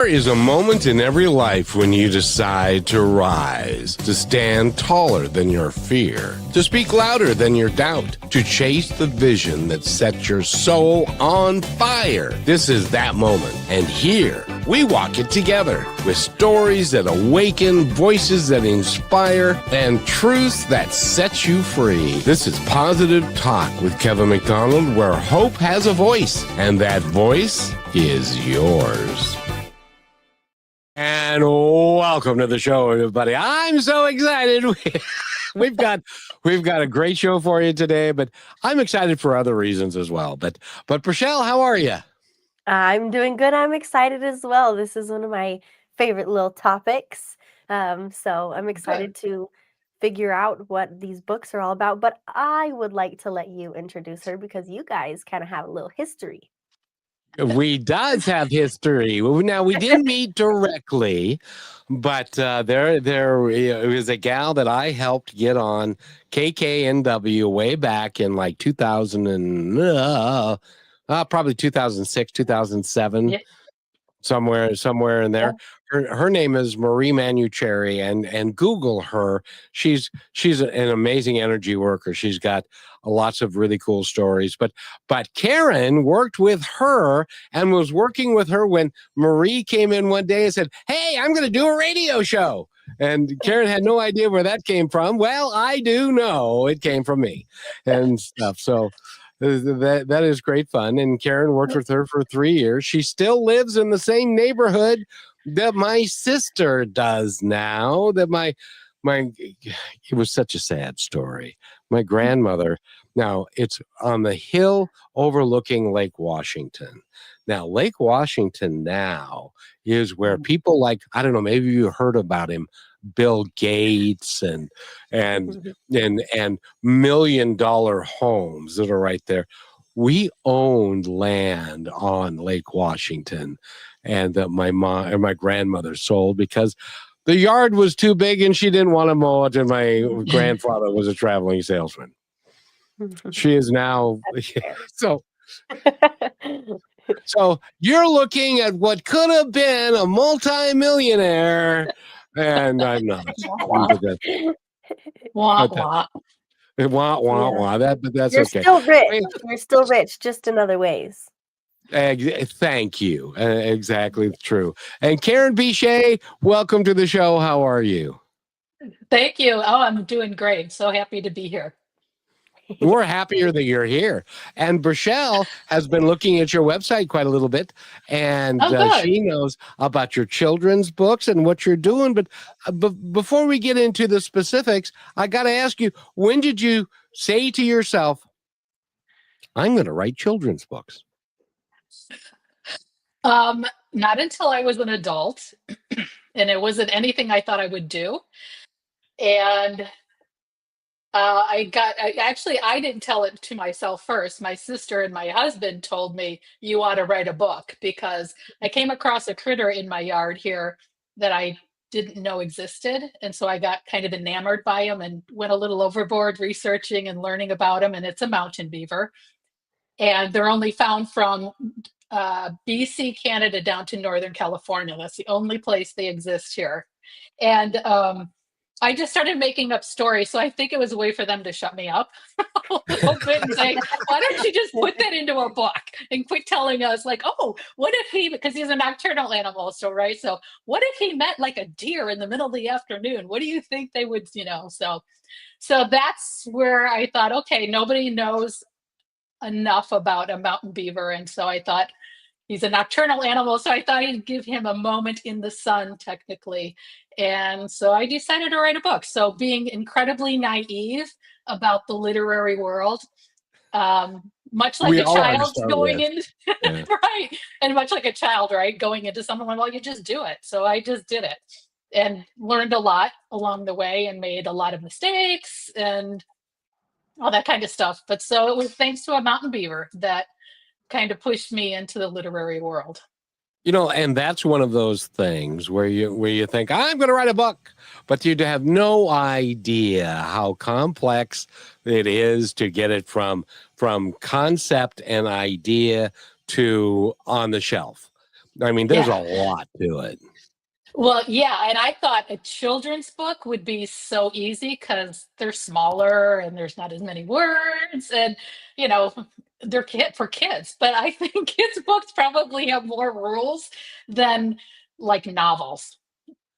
There is a moment in every life when you decide to rise, to stand taller than your fear, to speak louder than your doubt, to chase the vision that sets your soul on fire. This is that moment. And here, we walk it together with stories that awaken, voices that inspire, and truths that set you free. This is Positive Talk with Kevin McDonald, where hope has a voice, and that voice is yours. And welcome to the show, everybody. I'm so excited. We've got a great show for you today, but I'm excited for other reasons as well. But Rochelle, how are you? I'm doing good. I'm excited as well. This is one of my favorite little topics. So I'm excited to figure out what these books are all about. But I would like to let you introduce her because you guys kind of have a little history. We does have history. Now, we didn't meet directly, but there was a gal that I helped get on KKNW way back in like 2000 and probably 2006, 2007. Yeah. Somewhere in there. Her name is Marie Manucherry, and Google her. She's an amazing energy worker. She's got lots of really cool stories. But Karen worked with her and was working with her when Marie came in one day and said, "Hey, I'm going to do a radio show." And Karen had no idea where that came from. Well, I do know it came from me and stuff. So that is great fun. And Karen worked with her for 3 years. She still lives in the same neighborhood that my sister does now. It was such a sad story. My grandmother, now it's on the hill overlooking Lake Washington. Now, Lake Washington now is where people like, I don't know, maybe you heard about him, Bill Gates and $1 million homes that are right there. We owned land on Lake Washington, and that my grandmother sold because the yard was too big and she didn't want to mow it, and my grandfather was a traveling salesman. She is now so you're looking at what could have been a multi-millionaire. And I'm not. Wah, wah. That's You're okay. Still rich. You're still rich, just in other ways. Thank you. Exactly true. And Karen B. Shea, welcome to the show. How are you? Thank you. Oh, I'm doing great. So happy to be here. We're happier that you're here. And Rochelle has been looking at your website quite a little bit, and she knows about your children's books and what you're doing. But before we get into the specifics, I got to ask you, when did you say to yourself, I'm going to write children's books? Not until I was an adult, and it wasn't anything I thought I would do. And I didn't tell it to myself first. My sister and my husband told me, you ought to write a book, because I came across a critter in my yard here that I didn't know existed. And so I got kind of enamored by him and went a little overboard researching and learning about him. And it's a mountain beaver. And they're only found from BC, Canada, down to Northern California. That's the only place they exist here. And I just started making up stories. So I think it was a way for them to shut me up a little bit and say, why don't you just put that into a book and quit telling us, like, oh, what if he, because he's a nocturnal animal. So, right. So what if he met like a deer in the middle of the afternoon? What do you think they would, so that's where I thought, okay, nobody knows enough about a mountain beaver. And so I thought, he's a nocturnal animal, so I thought I'd give him a moment in the sun, technically. And so I decided to write a book. So being incredibly naive about the literary world, much like a child going in, right? And much like a child, right? Going into something like, well, you just do it. So I just did it and learned a lot along the way and made a lot of mistakes and all that kind of stuff. But so it was thanks to a mountain beaver that kind of pushed me into the literary world. And that's one of those things where you think, I'm going to write a book, but you have no idea how complex it is to get it from concept and idea to on the shelf. I mean, there's a Yeah. lot to it. Well, yeah, and I thought a children's book would be so easy because they're smaller and there's not as many words, and you know, they're kid for kids. But I think kids' books probably have more rules than like novels.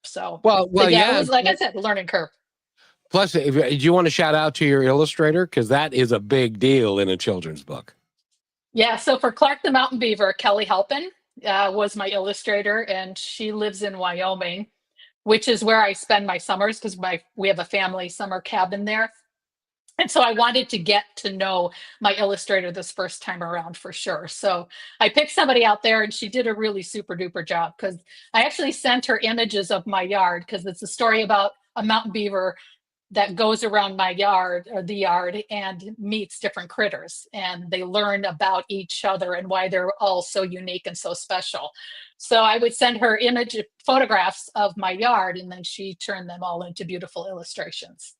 So, Well, but yeah, it yeah. was like I said, learning curve. Plus, do you want to shout out to your illustrator? Because that is a big deal in a children's book. Yeah, so for Clark the Mountain Beaver, Kelly Halpin was my illustrator, and she lives in Wyoming, which is where I spend my summers because we have a family summer cabin there. And so I wanted to get to know my illustrator this first time around for sure. So I picked somebody out there and she did a really super duper job because I actually sent her images of my yard because it's a story about a mountain beaver that goes around my yard or the yard and meets different critters, and they learn about each other and why they're all so unique and so special. So I would send her image photographs of my yard and then she turned them all into beautiful illustrations.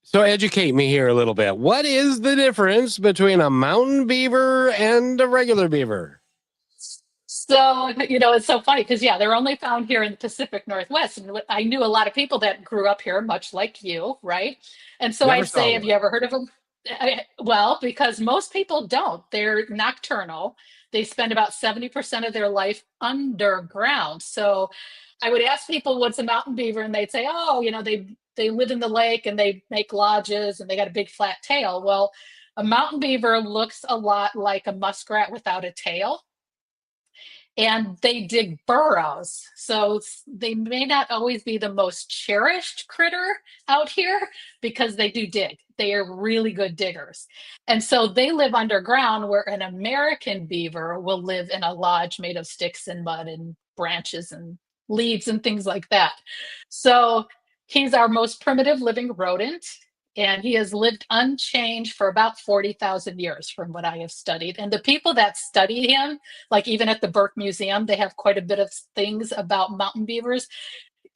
So educate me here a little bit. What is the difference between a mountain beaver and a regular beaver? So, it's so funny because, yeah, they're only found here in the Pacific Northwest. And I knew a lot of people that grew up here, much like you, right? And so Never I'd saw say, have one. you ever heard of them? Well, because most people don't. They're nocturnal. They spend about 70% of their life underground. So I would ask people, what's a mountain beaver? And they'd say, oh, they live in the lake and they make lodges and they got a big flat tail. Well, a mountain beaver looks a lot like a muskrat without a tail, and they dig burrows. So they may not always be the most cherished critter out here because they do dig. They are really good diggers. And so they live underground, where an American beaver will live in a lodge made of sticks and mud and branches and leaves and things like that. So he's our most primitive living rodent, and he has lived unchanged for about 40,000 years from what I have studied. And the people that study him, like even at the Burke Museum, they have quite a bit of things about mountain beavers.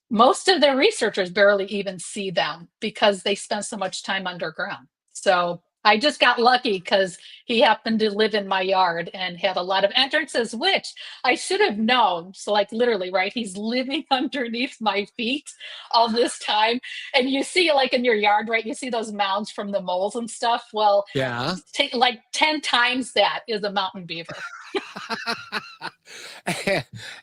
Most of their researchers barely even see them because they spend so much time underground. So I just got lucky because he happened to live in my yard and had a lot of entrances, which I should have known. So, like, literally, right? He's living underneath my feet all this time. And you see, like, in your yard, right? You see those mounds from the moles and stuff. Well, Yeah. take like 10 times that is a mountain beaver.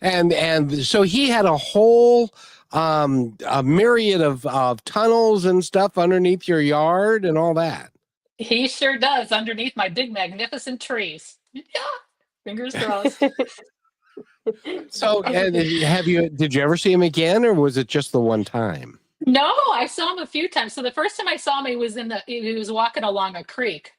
and so he had a whole a myriad of tunnels and stuff underneath your yard and all that. He sure does, underneath my big, magnificent trees. Yeah, fingers crossed. So did you ever see him again, or was it just the one time? No, I saw him a few times. So the first time I saw him, he was walking along a creek,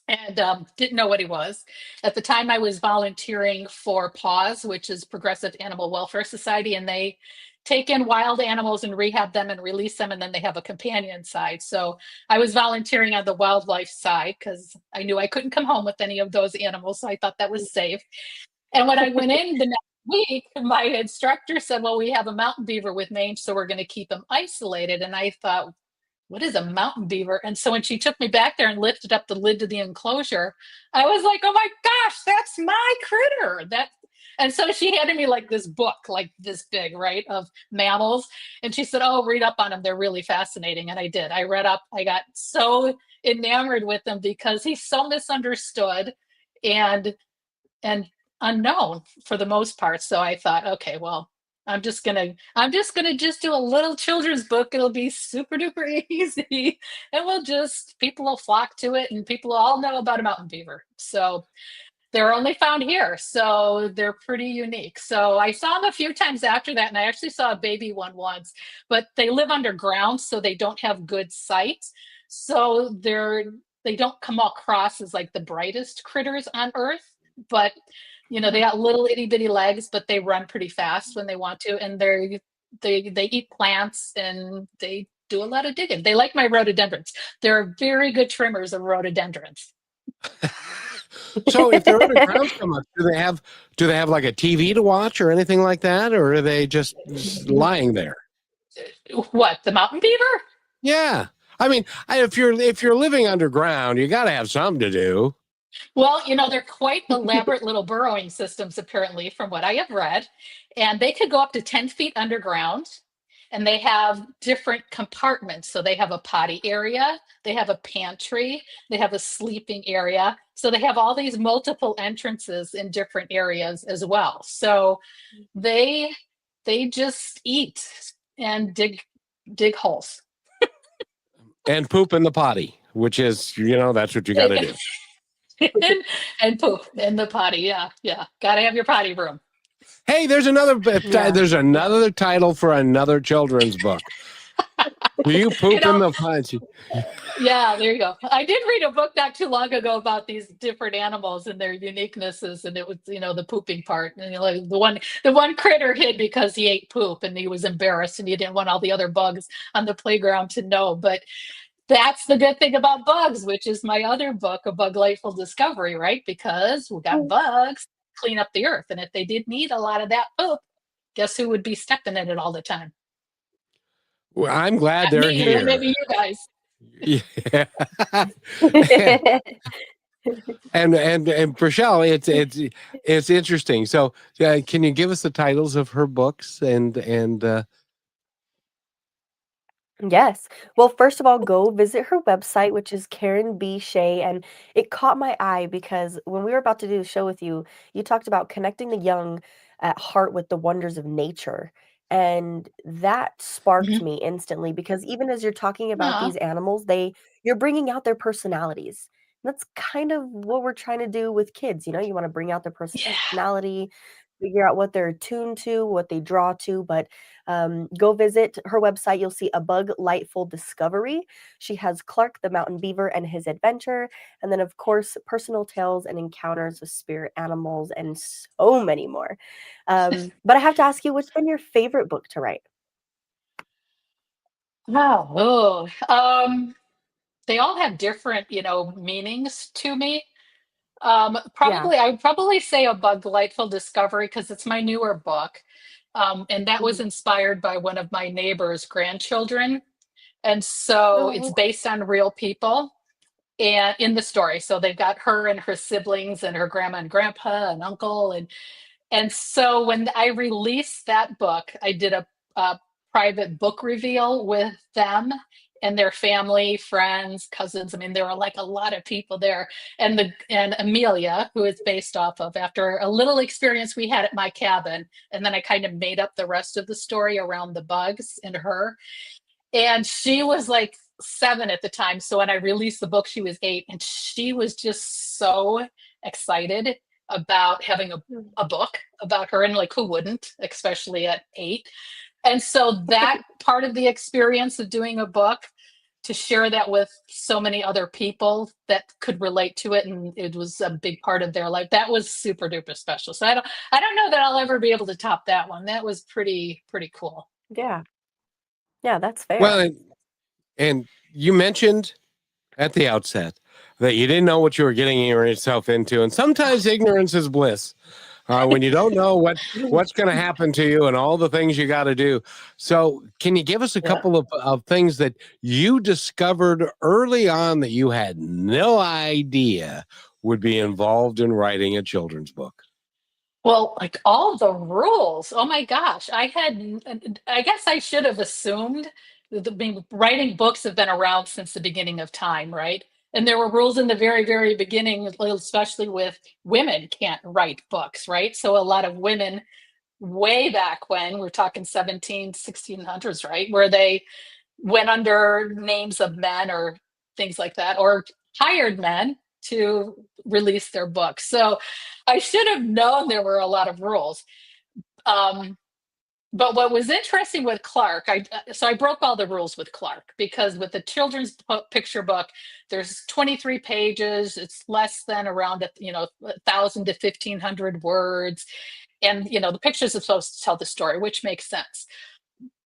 and didn't know what he was. At the time, I was volunteering for PAWS, which is Progressive Animal Welfare Society, and they take in wild animals and rehab them and release them, and then they have a companion side. So I was volunteering on the wildlife side because I knew I couldn't come home with any of those animals, so I thought that was safe. And when I went in the next week, my instructor said, well, we have a mountain beaver with mange, so we're going to keep him isolated. And I thought, what is a mountain beaver? And so when she took me back there and lifted up the lid to the enclosure, I was like, oh my gosh, that's my critter. And so she handed me like this book, like this big, right, of mammals. And she said, oh, read up on them. They're really fascinating. And I did. I read up. I got so enamored with him because he's so misunderstood and unknown for the most part. So I thought, okay, well, I'm just gonna just do a little children's book. It'll be super duper easy, and people will flock to it, and people will all know about a mountain beaver. So they're only found here, so they're pretty unique. So I saw them a few times after that, and I actually saw a baby one once, but they live underground, so they don't have good sight. So they don't come across as like the brightest critters on Earth, but they got little itty bitty legs, but they run pretty fast when they want to, and they eat plants and they do a lot of digging. They like my rhododendrons. They're very good trimmers of rhododendrons. So if they're underground so much, do they have like a TV to watch or anything like that, or are they just lying there? What, the mountain beaver? Yeah, I mean, if you're living underground, you got to have something to do. Well, they're quite elaborate little burrowing systems, apparently, from what I have read. And they could go up to 10 feet underground. And they have different compartments. So they have a potty area, they have a pantry, they have a sleeping area. So they have all these multiple entrances in different areas as well. So they they just eat and dig holes. And poop in the potty, which is, that's what you got to do. and poop in the potty. Yeah, yeah. Got to have your potty broom. Hey, there's another Yeah. there's another title for another children's book. Do you poop in the potty? Yeah, there you go. I did read a book not too long ago about these different animals and their uniquenesses, and it was, the pooping part. And like the one critter hid because he ate poop and he was embarrassed and he didn't want all the other bugs on the playground to know. But that's the good thing about bugs, which is my other book, A Bug-Lightful Discovery, right? Because we got bugs clean up the earth, and if they did need a lot of that poop, guess who would be stepping in it all the time? Well, I'm glad they're Me, here. maybe you guys. Yeah. and Rochelle, it's interesting. So, can you give us the titles of her books and Yes. Well, first of all, go visit her website, which is Karen B. Shea. And it caught my eye because when we were about to do the show with you, you talked about connecting the young at heart with the wonders of nature. And that sparked Mhm. me instantly because even as you're talking about Aw, these animals, you're bringing out their personalities. That's kind of what we're trying to do with kids. You want to bring out their yeah. personality, figure out what they're attuned to, what they draw to. But go visit her website. You'll see A Bug-Lightful Discovery. She has Clark the Mountain Beaver and His Adventure. And then, of course, personal tales and encounters with spirit animals and so many more. But I have to ask you, what's been your favorite book to write? Wow. Oh, they all have different, meanings to me. Yeah. I would probably say A Bug-Lightful Discovery because it's my newer book. And that was Mhm. inspired by one of my neighbor's grandchildren. And so it's Oh, based on real people and in the story. So they've got her and her siblings and her grandma and grandpa and uncle. And so when I released that book, I did a private book reveal with them and their family, friends, cousins. I mean, there were like a lot of people there. And Amelia, who it's based off of, after a little experience we had at my cabin, and then I kind of made up the rest of the story around the bugs and her. And she was like 7 at the time. So when I released the book, she was 8, and she was just so excited about having mm. a book about her. And like, who wouldn't, especially at 8? And so that part of the experience of doing a book, to share that with so many other people that could relate to it, and it was a big part of their life, that was super duper special. So I don't know that I'll ever be able to top that one. That was pretty cool. Yeah. Yeah, that's well, fair. and you mentioned at the outset that you didn't know what you were getting yourself into, and sometimes ignorance is bliss. When you don't know what's going to happen to you and all the things you got to do. So, can you give us a Yeah. couple of things that you discovered early on that you had no idea would be involved in writing a children's book? Well, like all the rules. Oh my gosh. I guess I should have assumed that writing books have been around since the beginning of time, right? And there were rules in the very, very beginning, especially with women can't write books, right? So a lot of women way back when, we're talking 17, 1600s, right? Where they went under names of men or things like that, or hired men to release their books. So I should have known there were a lot of rules. Um, but what was interesting with Clark, I broke all the rules with Clark because with the children's picture book, there's 23 pages. It's less than around 1,000 to 1,500 words, and the pictures are supposed to tell the story, which makes sense.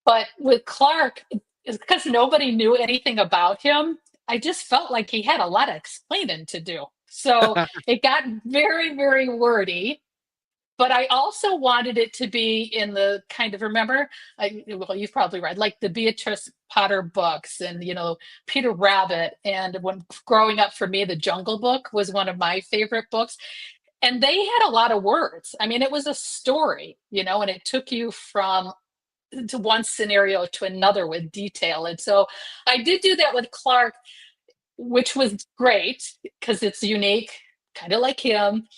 But with Clark, it's because nobody knew anything about him. I just felt like he had a lot of explaining to do. So it got very, very wordy. but I also wanted it to be in the kind of, remember, well, you've probably read like the Beatrice Potter books and, Peter Rabbit. And when growing up for me, the Jungle Book was one of my favorite books. And they had a lot of words. I mean, it was a story, and it took you from to one scenario to another with detail. And so I did do that with Clark, which was great because it's unique, kind of like him.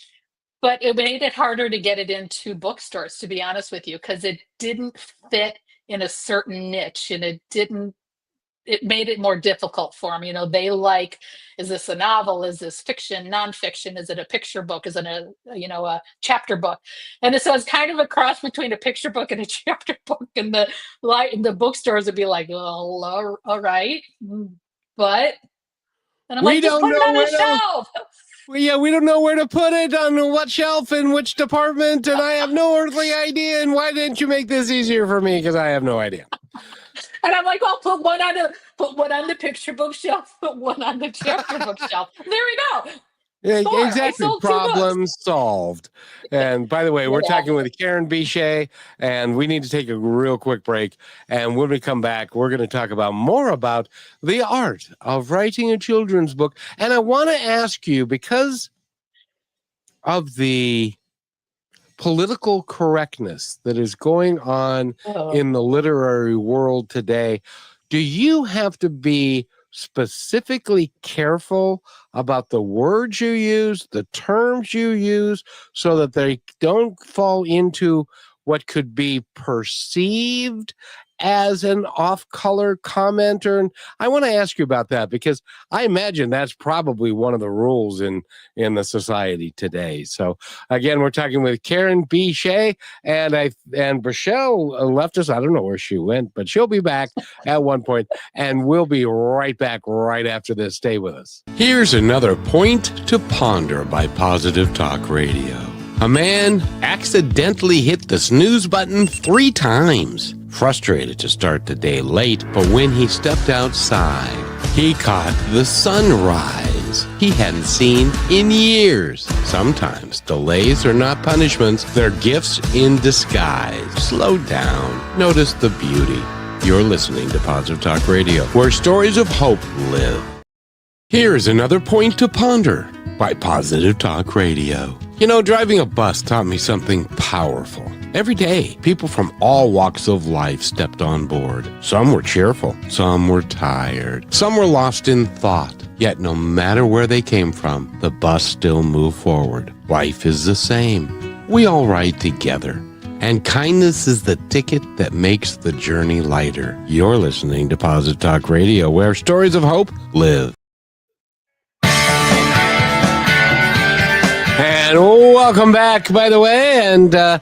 But it made it harder to get it into bookstores, to be honest with you, because it didn't fit in a certain niche, and it made it more difficult for them. They like, is this a novel? Is this fiction, nonfiction? Is it a picture book? Is it a chapter book? And so it's kind of a cross between a picture book and a chapter book. And the bookstores would be like, well, all right. But, and I'm We like, just don't put it know on a where to. shelf. Yeah, we don't know where to put it on what shelf in which department, and I have no earthly idea. And why didn't you make this easier for me? Because I have no idea. And I'm like, well, put one on the picture book shelf, put one on the chapter book shelf. There we go. Yeah, Score. I exactly. sold 2 books. Problem solved. And by the way, we're Yeah. talking with Karen B. Shea, and we need to take a real quick break. And when we come back, we're going to talk about more about the art of writing a children's book. And I want to ask you, because of the political correctness that is going on in the literary world today, do you have to be specifically careful about the words you use, the terms you use, so that they don't fall into what could be perceived as an off-color commenter? And I want to ask you about that, because I imagine that's probably one of the rules in the society today. So again, we're talking with Karen B. Shea, and Rochelle left us. I don't know where she went, but she'll be back at one point, and we'll be right back right after this. Stay with us. Here's another point to ponder by Positive Talk Radio. A man accidentally hit the snooze button 3 times. Frustrated to start the day late, but when he stepped outside, he caught the sunrise he hadn't seen in years. Sometimes delays are not punishments, they're gifts in disguise. Slow down. Notice the beauty. You're listening to Positive Talk Radio, where stories of hope live. Here's another point to ponder by Positive Talk Radio. Driving a bus taught me something powerful. Every day, people from all walks of life stepped on board. Some were cheerful, some were tired, some were lost in thought. Yet no matter where they came from, the bus still moved forward. Life is the same. We all ride together. And kindness is the ticket that makes the journey lighter. You're listening to Positive Talk Radio, where stories of hope live. And welcome back, by the way. And,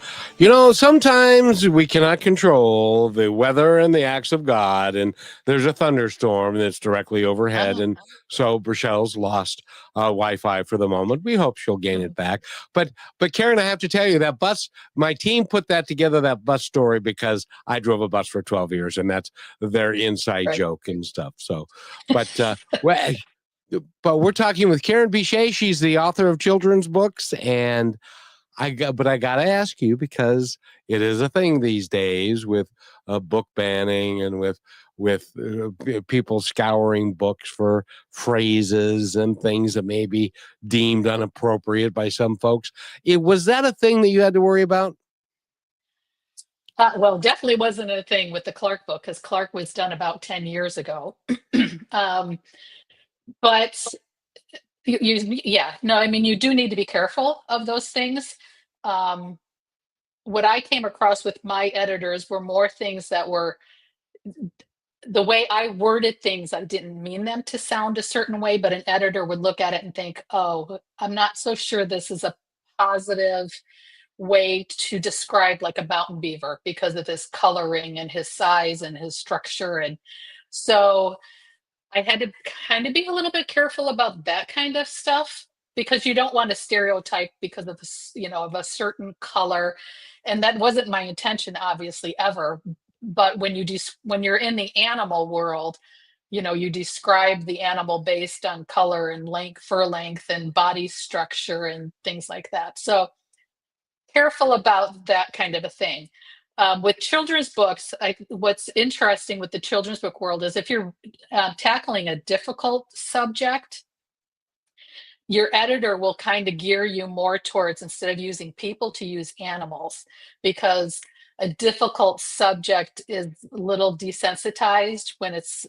sometimes we cannot control the weather and the acts of God. And there's a thunderstorm that's directly overhead. And so Rochelle's lost Wi-Fi for the moment. We hope she'll gain it back. But Karen, I have to tell you, that bus, my team put that together, that bus story, because I drove a bus for 12 years. And that's their inside joke and stuff. So, but we're talking with Karen B. Shea. She's the author of children's books, and I got to ask you, because it is a thing these days with book banning and with people scouring books for phrases and things that may be deemed inappropriate by some folks. Was that a thing that you had to worry about? Well, definitely wasn't a thing with the Clark book, because Clark was done about 10 years ago. But you do need to be careful of those things. What I came across with my editors were more things that were the way I worded things. I didn't mean them to sound a certain way, but an editor would look at it and think, oh, I'm not so sure this is a positive way to describe like a mountain beaver because of his coloring and his size and his structure. And so I had to kind of be a little bit careful about that kind of stuff, because you don't want to stereotype because of of a certain color, and that wasn't my intention, obviously, ever. But when you're in the animal world, you describe the animal based on color and length, fur length, and body structure and things like that. So careful about that kind of a thing. With children's books, what's interesting with the children's book world is if you're tackling a difficult subject, your editor will kind of gear you more towards, instead of using people, to use animals, because a difficult subject is a little desensitized when it's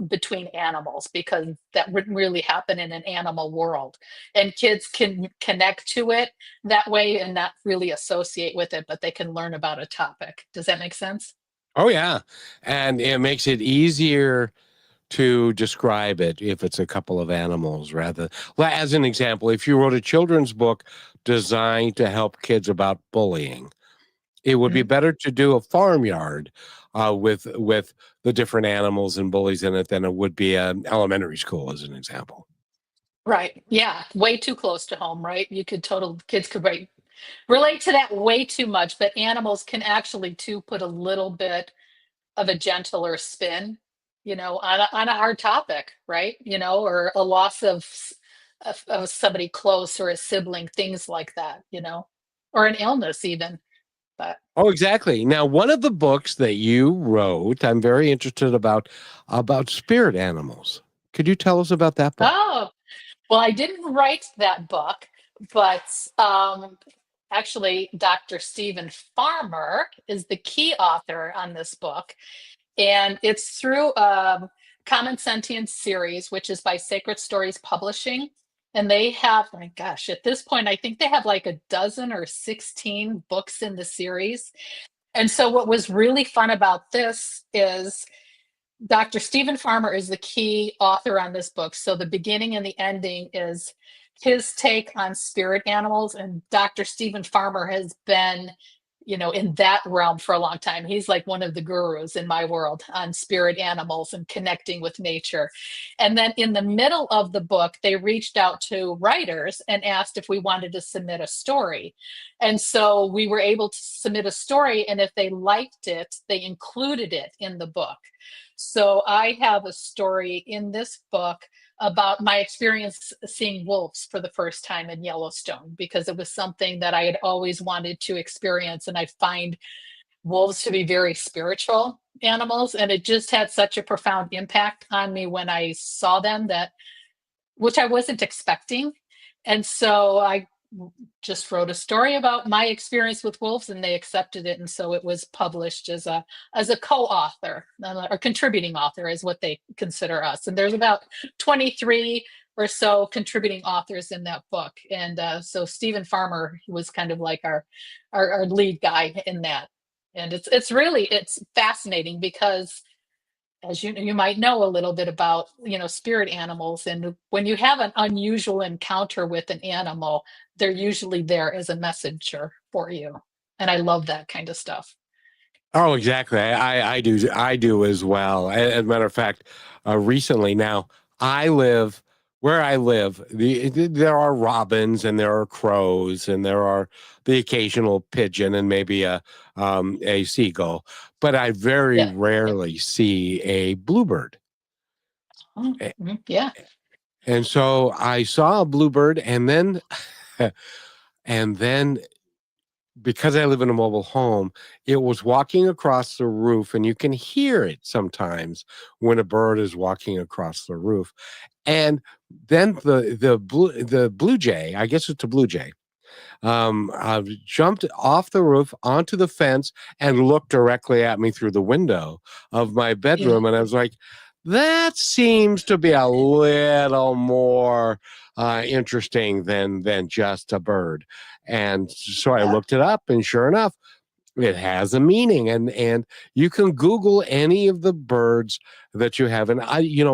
between animals, because that wouldn't really happen in an animal world, and kids can connect to it that way and not really associate with it, but they can learn about a topic. Does that make sense? Oh yeah, and it makes it easier to describe it if it's a couple of animals rather. Well, as an example, if you wrote a children's book designed to help kids about bullying, it would be Mhm. better to do a farmyard with the different animals and bullies in it than it would be an elementary school, as an example. Right. Yeah. Way too close to home, right? Kids could relate to that way too much, but animals can actually too put a little bit of a gentler spin, on a hard topic, right? Or a loss of somebody close, or a sibling, things like that, or an illness even. But Oh, exactly. Now, one of the books that you wrote, I'm very interested about spirit animals. Could you tell us about that book? oh, well, I didn't write that book, but actually, Dr. Stephen Farmer is the key author on this book. And it's through Common Sentience series, which is by Sacred Stories Publishing. And they have, my gosh, at this point, I think they have like a dozen or 16 books in the series. And so, what was really fun about this is Dr. Stephen Farmer is the key author on this book. So, the beginning and the ending is his take on spirit animals. And Dr. Stephen Farmer has been, in that realm for a long time. He's like one of the gurus in my world on spirit animals and connecting with nature. And then in the middle of the book, they reached out to writers and asked if we wanted to submit a story. And so we were able to submit a story. And if they liked it, they included it in the book. So I have a story in this book about my experience seeing wolves for the first time in Yellowstone, because it was something that I had always wanted to experience. And I find wolves to be very spiritual animals. And it just had such a profound impact on me when I saw them, which I wasn't expecting. And so I just wrote a story about my experience with wolves, and they accepted it. And so it was published as a co-author, or contributing author is what they consider us. And there's about 23 or so contributing authors in that book. And so Stephen Farmer was kind of like our lead guy in that. And it's fascinating, because as you might know a little bit about, spirit animals, and when you have an unusual encounter with an animal, they're usually there as a messenger for you. And I love that kind of stuff. Oh, exactly. I do as well. As a matter of fact, recently now I live where I live. There are robins and there are crows and there are the occasional pigeon and maybe a seagull, but I very Yeah. rarely see a bluebird. Yeah. And so I saw a bluebird, and then and then because I live in a mobile home, it was walking across the roof, and you can hear it sometimes when a bird is walking across the roof. And then the blue jay, I guess it's a blue jay, jumped off the roof onto the fence and looked directly at me through the window of my Yeah. bedroom. And I was like, that seems to be a little more interesting than just a bird. And so I Yeah. looked it up, and sure enough, it has a meaning. And you can Google any of the birds that you have. And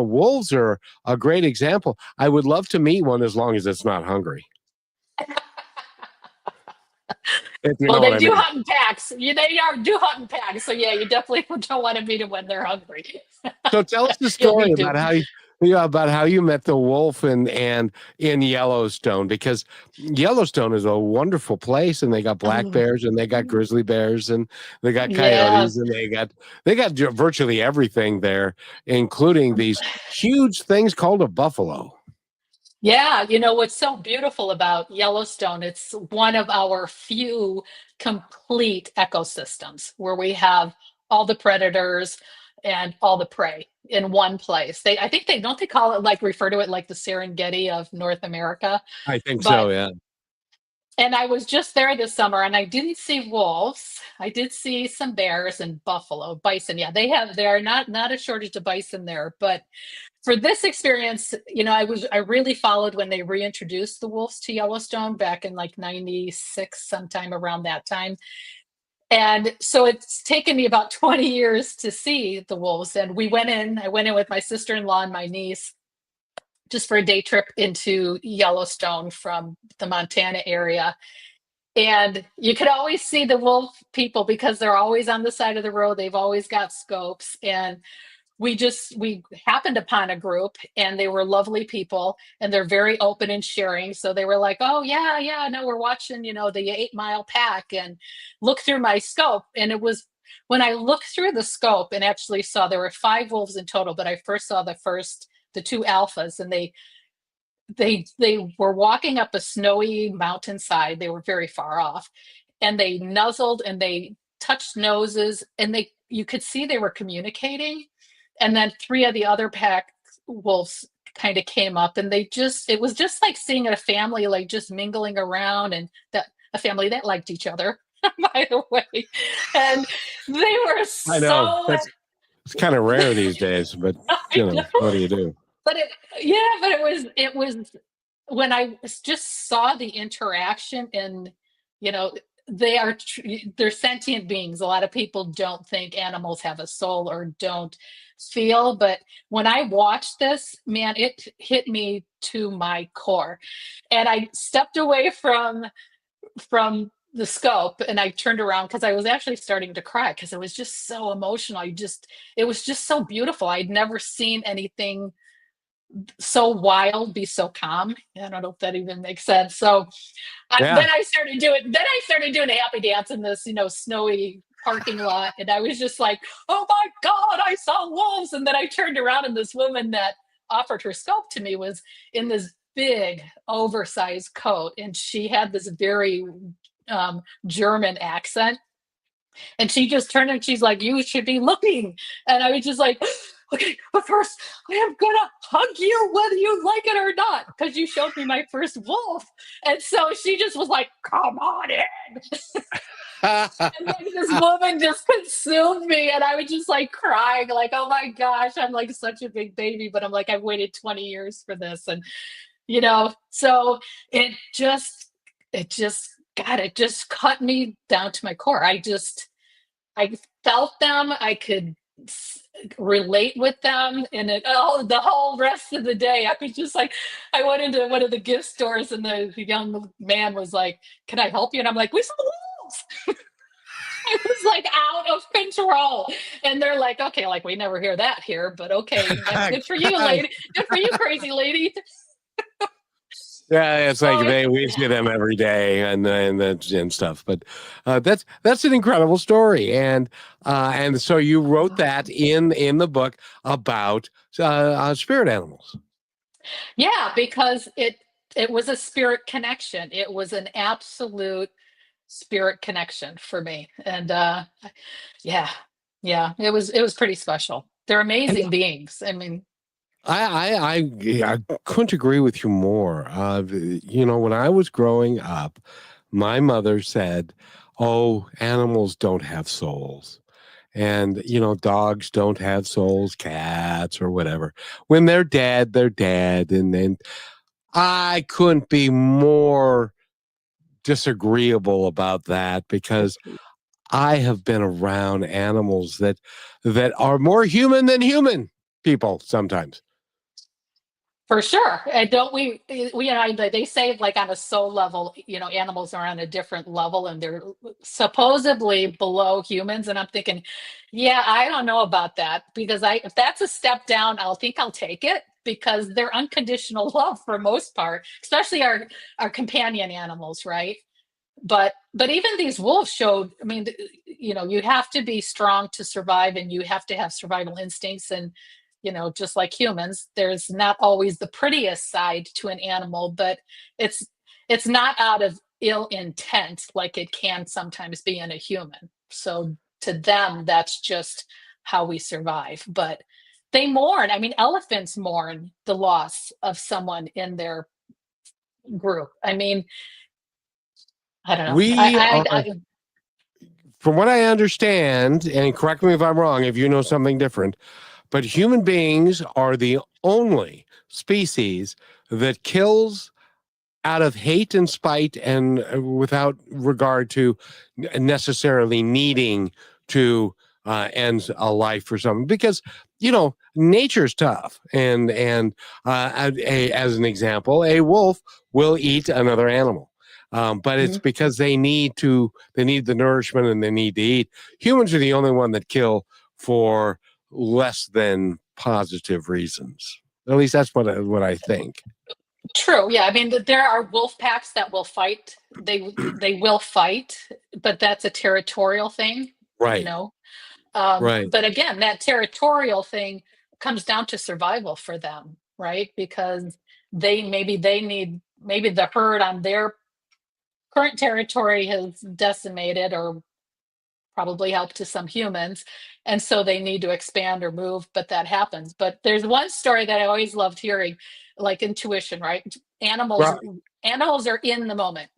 wolves are a great example. I would love to meet one, as long as it's not hungry, if you Well, know what they I do mean. hunt in packs. Do hunt in packs. So yeah, you definitely don't want to meet them when they're hungry. So tell us the You'll story be about doomed. how you met the wolf and in Yellowstone, because Yellowstone is a wonderful place, and they got black Oh, bears and they got grizzly bears and they got yeah. coyotes and they got virtually everything there, including these huge things called a buffalo. Yeah, what's so beautiful about Yellowstone, it's one of our few complete ecosystems where we have all the predators and all the prey in one place. I think don't they call it, like, refer to it like the Serengeti of North America? I think But so, yeah. and I was just there this summer and I didn't see wolves. I did see some bears and buffalo, bison. Yeah, they are not a shortage of bison there, but for this experience, I really followed when they reintroduced the wolves to Yellowstone back in like 96, sometime around that time. And so it's taken me about 20 years to see the wolves. And I went in with my sister-in-law and my niece just for a day trip into Yellowstone from the Montana area. And you could always see the wolf people because they're always on the side of the road. They've always got scopes. And we happened upon a group and they were lovely people and they're very open and sharing. So they were like, oh yeah, no, we're watching, the 8 Mile pack, and look through my scope. And it was when I looked through the scope and actually saw there were 5 wolves in total, but I first saw the two alphas, and they were walking up a snowy mountainside. They were very far off, and they nuzzled and they touched noses, and they you could see they were communicating. And then 3 of the other pack wolves kind of came up, and it was just like seeing a family, like, just mingling around, and that a family that liked each other, by the way. And they were I know. so It's kind of rare these days, but I know. what do you do? But it was when I just saw the interaction. And you know they're sentient beings. A lot of people don't think animals have a soul or don't feel, but when I watched this, man, it hit me to my core. And I stepped away from the scope and I turned around because I was actually starting to cry because it was just so emotional. It was just so beautiful. I'd never seen anything so wild be so calm. I don't know if that even makes sense. So Yeah. then I started doing a happy dance in this, snowy parking lot. And I was just like, oh my God, I saw wolves. And then I turned around and this woman that offered her scope to me was in this big oversized coat. And she had this very German accent. And she just turned and she's like, you should be looking. And I was just like, okay, but first I am gonna hug you whether you like it or not, because you showed me my first wolf. And so she just was like, come on in. And like this woman just consumed me, and I was just like crying, like, oh my gosh, I'm like such a big baby, but I'm like, I've waited 20 years for this. And so it just cut me down to my core. I felt them. I could relate with them, and the whole rest of the day, I was just like, I went into one of the gift stores, and the young man was like, "Can I help you?" And I'm like, "We saw wolves." I was like out of control, and they're like, "Okay, like we never hear that here, but okay, that's good for you, lady. Good for you, crazy lady." Yeah, it's like So we see them every day and stuff. But that's an incredible story, and so you wrote that in the book about spirit animals. yeah, because it was a spirit connection. It was an absolute spirit connection for me. And yeah, yeah, it was pretty special. They're And amazing beings. I mean, I couldn't agree with you more. When I was growing up, my mother said, "Oh, animals don't have souls." And dogs don't have souls, cats or whatever. When they're dead, they're dead. And I couldn't be more disagreeable about that because I have been around animals that are more human than human people sometimes. for sure. And don't they say, like, on a soul level, animals are on a different level and they're supposedly below humans. And I'm thinking, yeah, I don't know about that, because if that's a step down, I'll take it, because they're unconditional love for most part, especially our companion animals, right? But even these wolves showed, I mean, you have to be strong to survive, and you have to have survival instincts. And just like humans, there's not always the prettiest side to an animal, but it's it's not out of ill intent like it can sometimes be in a human. So to them, that's just how we survive. But they mourn. I mean, elephants mourn the loss of someone in their group. I mean, I don't know. We are, from what I understand, and correct me if I'm wrong, if you know something different, but human beings are the only species that kills out of hate and spite and without regard to necessarily needing to end a life for something, because nature's tough, and as an example, a wolf will eat another animal, but it's Mhm. because they need the nourishment and they need to eat. Humans are the only one that kill for less than positive reasons. At least that's what I think. True. Yeah. I mean, there are wolf packs that will fight. They will fight, but that's a territorial thing, you Right. know. Right. But again, that territorial thing comes down to survival for them, right? Because maybe the herd on their current territory has decimated or probably helped to some humans, and so they need to expand or move, but that happens. But there's one story that I always loved hearing, like intuition, right? Animals Right. animals are in the moment.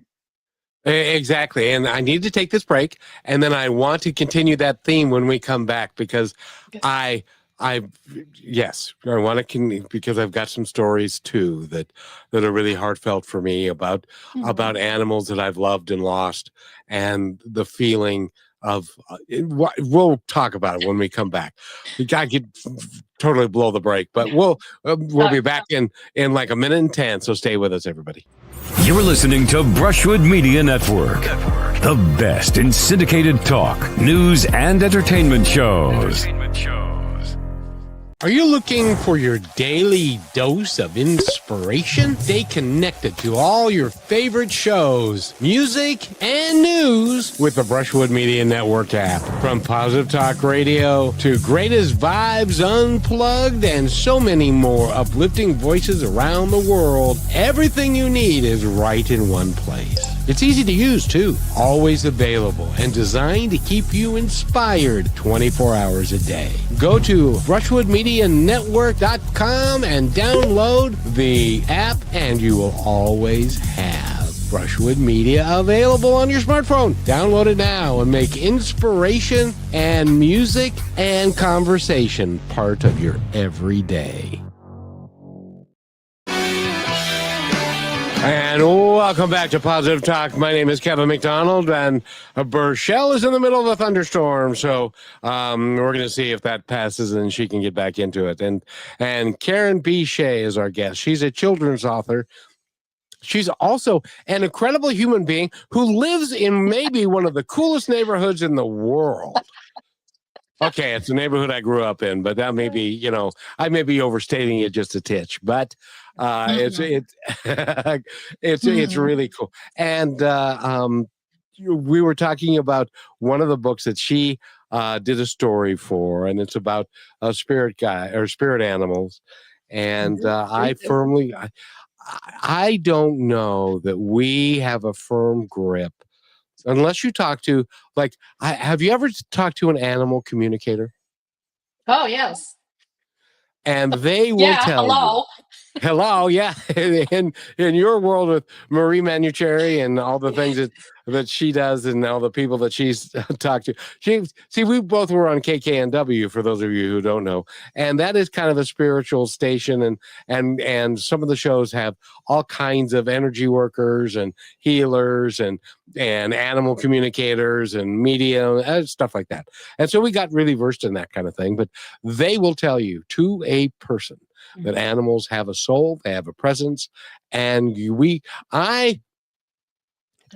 Exactly. And I need to take this break, and then I want to continue that theme when we come back, because Yes. I yes, I want to, because I've got some stories too that are really heartfelt for me Mhm. about animals that I've loved and lost, and the feeling of we'll talk about it when we come back. I could totally blow the break, but we'll Uh, be back in like a minute and 10, so stay with us, everybody. You're listening to Brushwood Media Network, the best in syndicated talk, news, and entertainment shows. Are you looking for your daily dose of inspiration? Stay connected to all your favorite shows, music, and news with the Brushwood Media Network app. From Positive Talk Radio to Greatest Vibes Unplugged and so many more uplifting voices around the world, everything you need is right in one place. It's easy to use, too. Always available and designed to keep you inspired 24 hours a day. Go to brushwoodmedianetwork.com and download the app, and you will always have Brushwood Media available on your smartphone. Download it now and make inspiration and music and conversation part of your everyday. And welcome back to Positive Talk. My name is Kevin McDonald, and Burchelle is in the middle of a thunderstorm, so we're going to see if that passes and she can get back into it. And Karen B. Shea is our guest. She's a children's author. She's also an incredible human being who lives in maybe one of the coolest neighborhoods in the world. Okay, it's a neighborhood I grew up in, but that may be, I may be overstating it just a titch, but it's mhm. it's Mhm. really cool. And we were talking about one of the books that she did a story for, and it's about a spirit guy or spirit animals. And I don't know that we have a firm grip unless you talk to, like, have you ever talked to an animal communicator? Oh yes. And they will Yeah. tell you. Hello. Hello, yeah. In your world with Marie Manucheri and all the things that she does and all the people that she's talked to. We both were on KKNW, for those of you who don't know, and that is kind of a spiritual station, and some of the shows have all kinds of energy workers and healers and animal communicators and media and stuff like that. And so we got really versed in that kind of thing. But they will tell you to a person that Mhm. animals have a soul, they have a presence, and I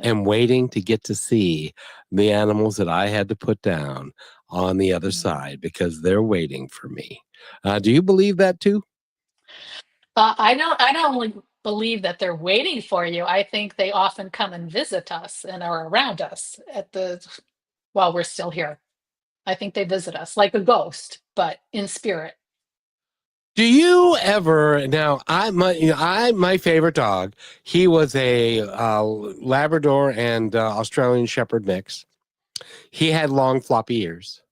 am waiting to get to see the animals that I had to put down on the other Mhm. side, because they're waiting for me. Do you believe that too? I don't only believe that they're waiting for you. I think they often come and visit us and are around us while we're still here. I think they visit us like a ghost, but in spirit. Do you ever now? My favorite dog. He was a Labrador and Australian Shepherd mix. He had long floppy ears,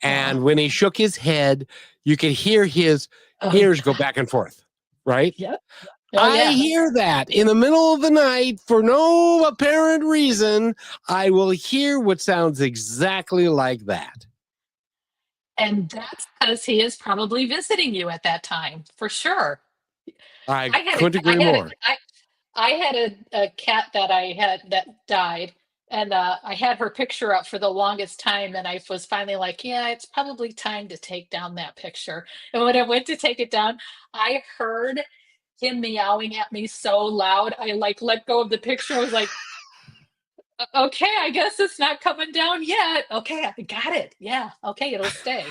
and when he shook his head, you could hear his ears go back and forth. Right? Yep. Oh, I yeah. hear that in the middle of the night for no apparent reason. I will hear what sounds exactly like that. And that's because he is probably visiting you at that time, for sure. I I had a, couldn't I agree had more. a, I had a cat that I had that died, and I had her picture up for the longest time, and I was finally like, yeah, it's probably time to take down that picture. And when I went to take it down, I heard him meowing at me so loud, I like let go of the picture. I was like, Okay, I guess it's not coming down yet. Okay, I got it. Yeah, okay, it'll stay.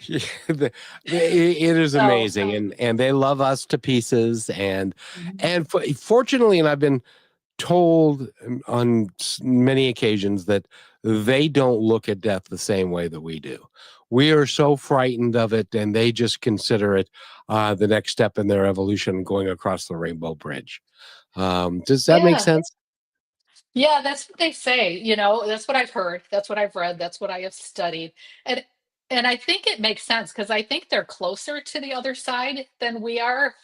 Yeah, it is So, amazing, and they love us to pieces, mhm. fortunately, and I've been told on many occasions that they don't look at death the same way that we do. We are so frightened of it, and they just consider it the next step in their evolution, going across the rainbow bridge. Does that make Yeah, sense? yeah, that's what they say. That's what I've heard. That's what I've read. That's what I have studied. And and I think it makes sense because I think they're closer to the other side than we are.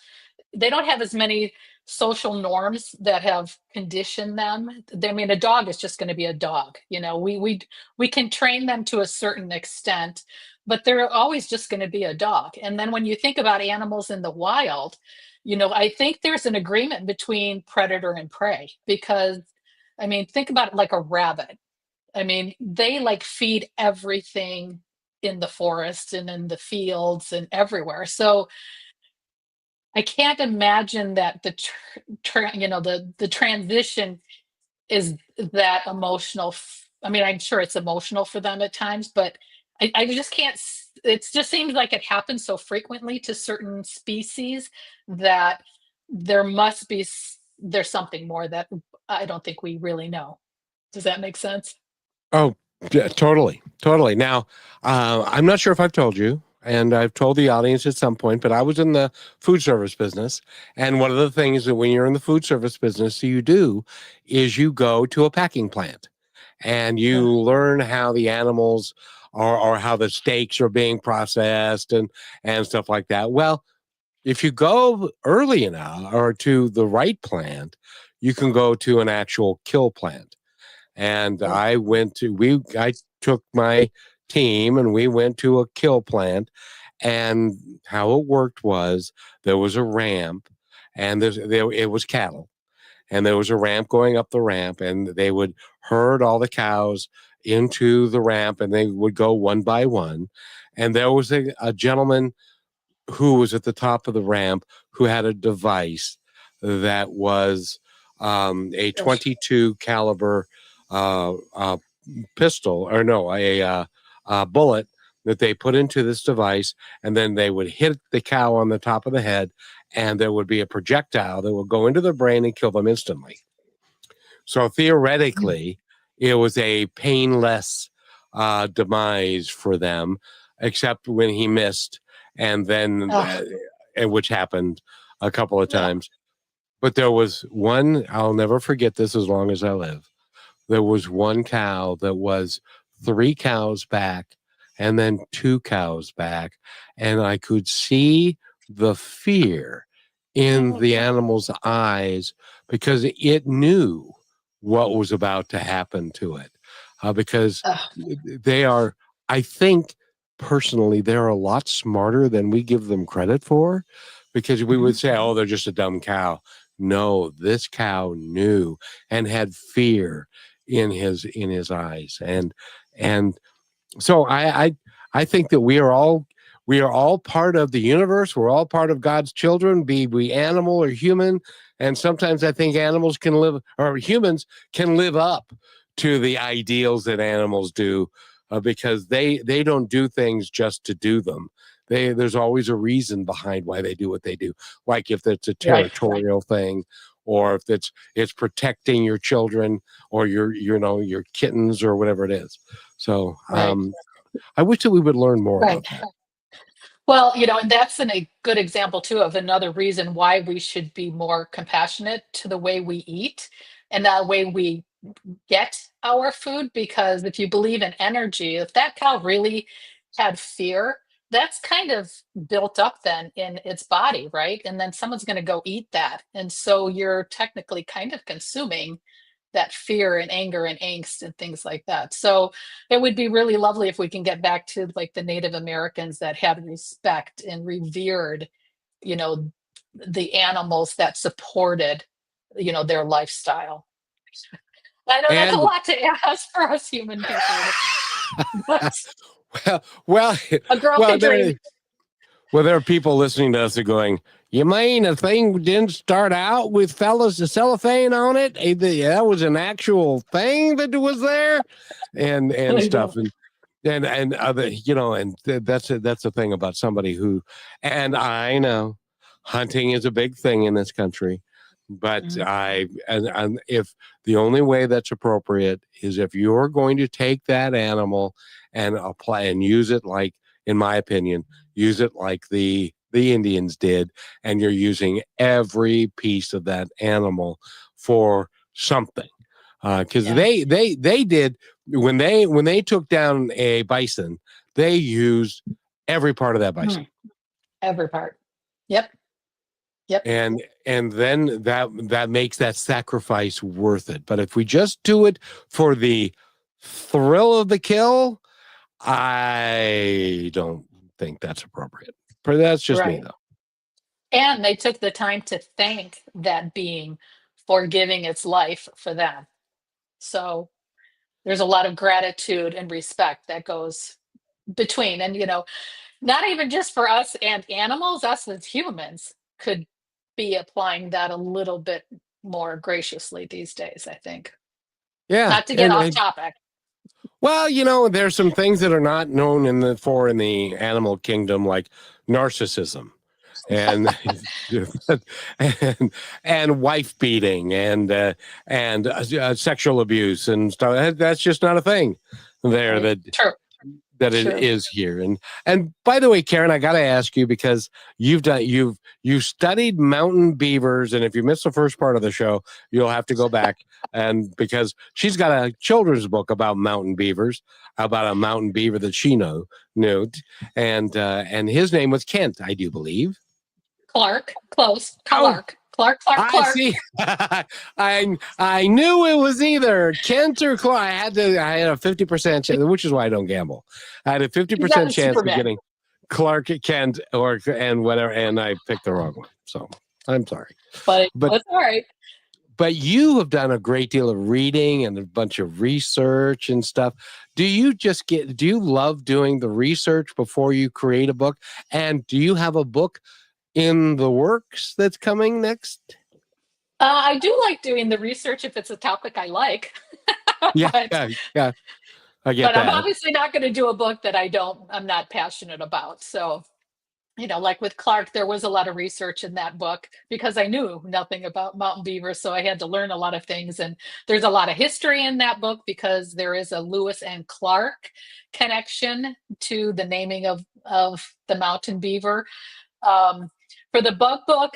They don't have as many social norms that have conditioned them. I mean, a dog is just going to be a dog. We can train them to a certain extent, but they're always just going to be a dog. And then when you think about animals in the wild, I think there's an agreement between predator and prey because, I mean, think about it like a rabbit. I mean, they like feed everything in the forest and in the fields and everywhere. So I can't imagine that the transition is that emotional. I mean, I'm sure it's emotional for them at times, but I just can't. It just seems like it happens so frequently to certain species that there's something more that I don't think we really know. Does that make sense? Oh, yeah, totally, totally. Now, I'm not sure if I've told you, and I've told the audience at some point, but I was in the food service business, and one of the things that when you're in the food service business, you do is you go to a packing plant, and you Uh, learn how the animals are, or how the steaks are being processed, and stuff like that. Well, if you go early enough or to the right plant, you can go to an actual kill plant. And oh, I took my team and we went to a kill plant. And how it worked was there was a ramp, and it was cattle, and there was a ramp going up the ramp, and they would herd all the cows into the ramp, and they would go one by one. And there was a gentleman who was at the top of the ramp who had a device that was a gosh. 22 caliber uh, pistol, or no, a bullet that they put into this device, and then they would hit the cow on the top of the head, and there would be a projectile that would go into the brain and kill them instantly. So Mm. theoretically, it was a painless demise for them, except when he missed, and then Oh, which happened a couple of yeah. times. But there was one, I'll never forget this as long as I live. There was one cow that was three cows back, and then two cows back. And I could see the fear in Oh, the God. animal's eyes because it knew what was about to happen to it. Because Ugh. they are, I think personally, they're a lot smarter than we give them credit for, because we would Mhm. say, oh, they're just a dumb cow. No, this cow knew and had fear in his eyes, and so I think that we are all part of the universe. We're all part of God's children, be we animal or human. And sometimes I think animals can live, or humans can live up to the ideals that animals do, because they don't do things just to do them. There's always a reason behind why they do what they do. Like if it's a Right. territorial thing, or if it's protecting your children, or your kittens, or whatever it is. So Right. I wish that we would learn more Right. about that. Well, and that's a good example too of another reason why we should be more compassionate to the way we eat and the way we get our food. Because if you believe in energy, if that cow really had fear, that's kind of built up then in its body, right? And then someone's going to go eat that. And so you're technically kind of consuming that fear and anger and angst and things like that. So it would be really lovely if we can get back to like the Native Americans that had respect and revered, you know, the animals that supported, their lifestyle. I know that's a And lot to ask for us human people, but well, well, a girl well, can dream. there are people listening to us that are going, you mean a thing didn't start out with fellas the cellophane on it? That was an actual thing that was there, and I stuff, know. and other, that's the thing about somebody who, and I know, hunting is a big thing in this country, but and if the only way that's appropriate is if you're going to take that animal and apply and use it like, in my opinion, use it like the Indians did, and you're using every piece of that animal for something. Because they did, when they took down a bison, they used every part of that bison. Every part. Yep. And then that makes that sacrifice worth it. But if we just do it for the thrill of the kill, I don't think that's appropriate. But that's just me, though. And they took the time to thank that being for giving its life for them. So there's a lot of gratitude and respect that goes between. And, not even just for us and animals, us as humans could be applying that a little bit more graciously these days, I think. Yeah. Not to get off topic. Well, there's some things that are not known in the animal kingdom, like narcissism and and wife beating and sexual abuse and stuff. That's just not a thing there. True. That it is here. And by the way, Karen, I got to ask you, because you've studied mountain beavers, and if you missed the first part of the show, you'll have to go back, and because she's got a children's book about mountain beavers, about a mountain beaver that she knew, and his name was Kent, I do believe. Clark, close. Clark. Clark. I see. I knew it was either Kent or Clark. I had a 50% chance, which is why I don't gamble. I had a 50% chance of getting Clark, Kent, and whatever, and I picked the wrong one. So I'm sorry. But that's all right. But you have done a great deal of reading and a bunch of research and stuff. Do you love doing the research before you create a book? And do you have a book in the works that's coming next? I do like doing the research if it's a topic I like. Yeah. I get that. I'm obviously not going to do a book that I'm not passionate about. So, like with Clark, there was a lot of research in that book because I knew nothing about mountain beavers. So I had to learn a lot of things. And there's a lot of history in that book because there is a Lewis and Clark connection to the naming of the mountain beaver. For the bug book,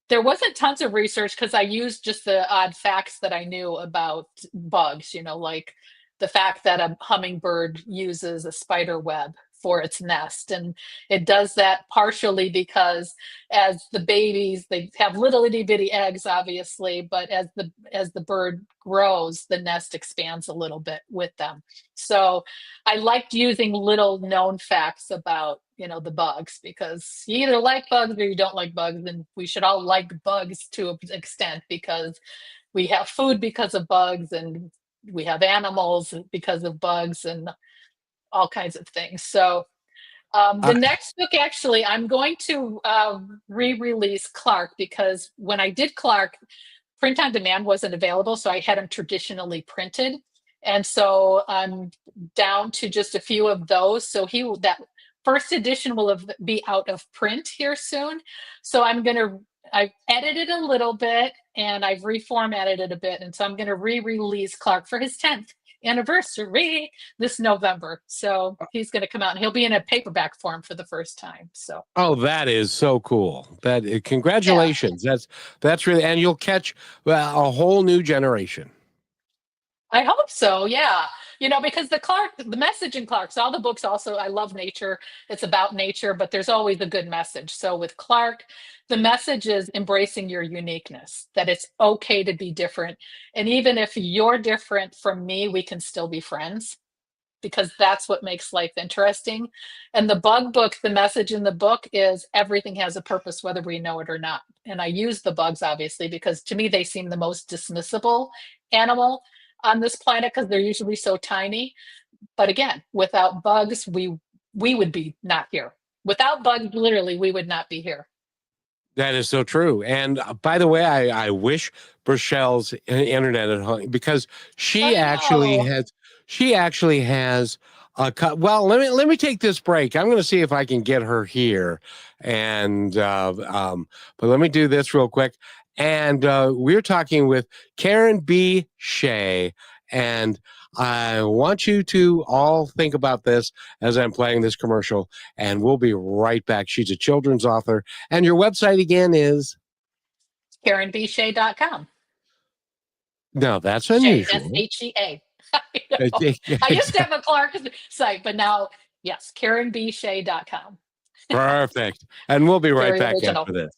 there wasn't tons of research because I used just the odd facts that I knew about bugs, like the fact that a hummingbird uses a spider web for its nest. And it does that partially because as the babies, they have little itty bitty eggs, obviously, but as the bird grows, the nest expands a little bit with them. So I liked using little known facts about, the bugs, because you either like bugs or you don't like bugs. And we should all like bugs to an extent because we have food because of bugs, and we have animals because of bugs, and all kinds of things. So the next book, actually, I'm going to re-release Clark, because when I did Clark, print on demand wasn't available. So I had them traditionally printed. And so I'm down to just a few of those. So that first edition will be out of print here soon. So I've edited a little bit and I've reformatted it a bit. And so I'm going to re-release Clark for his 10th anniversary this November. So he's going to come out and he'll be in a paperback form for the first time. So Oh, that is so cool. Congratulations. That's really, and you'll catch a whole new generation. I hope so. Yeah. Because the message in Clark's, all the books also, I love nature. It's about nature, but there's always a good message. So with Clark, the message is embracing your uniqueness, that it's okay to be different. And even if you're different from me, we can still be friends because that's what makes life interesting. And the bug book, the message in the book is everything has a purpose, whether we know it or not. And I use the bugs, obviously, because to me, they seem the most dismissible animal on this planet because they're usually so tiny. But again, without bugs, we would be not here. Without bugs, literally, we would not be here. That is so true. And by the way, I wish Brochelle's internet at home because she actually has a cut. Well, let me take this break. I'm going to see if I can get her here, and but let me do this real quick. And we're talking with Karen B. Shea, and I want you to all think about this as I'm playing this commercial, and we'll be right back. She's a children's author, and your website again is KarenBShea.com. No, that's Shea, unusual. SHEA. I used to have a Clark site, but now, yes, KarenBShea.com. Perfect. And we'll be right Very back original. after this.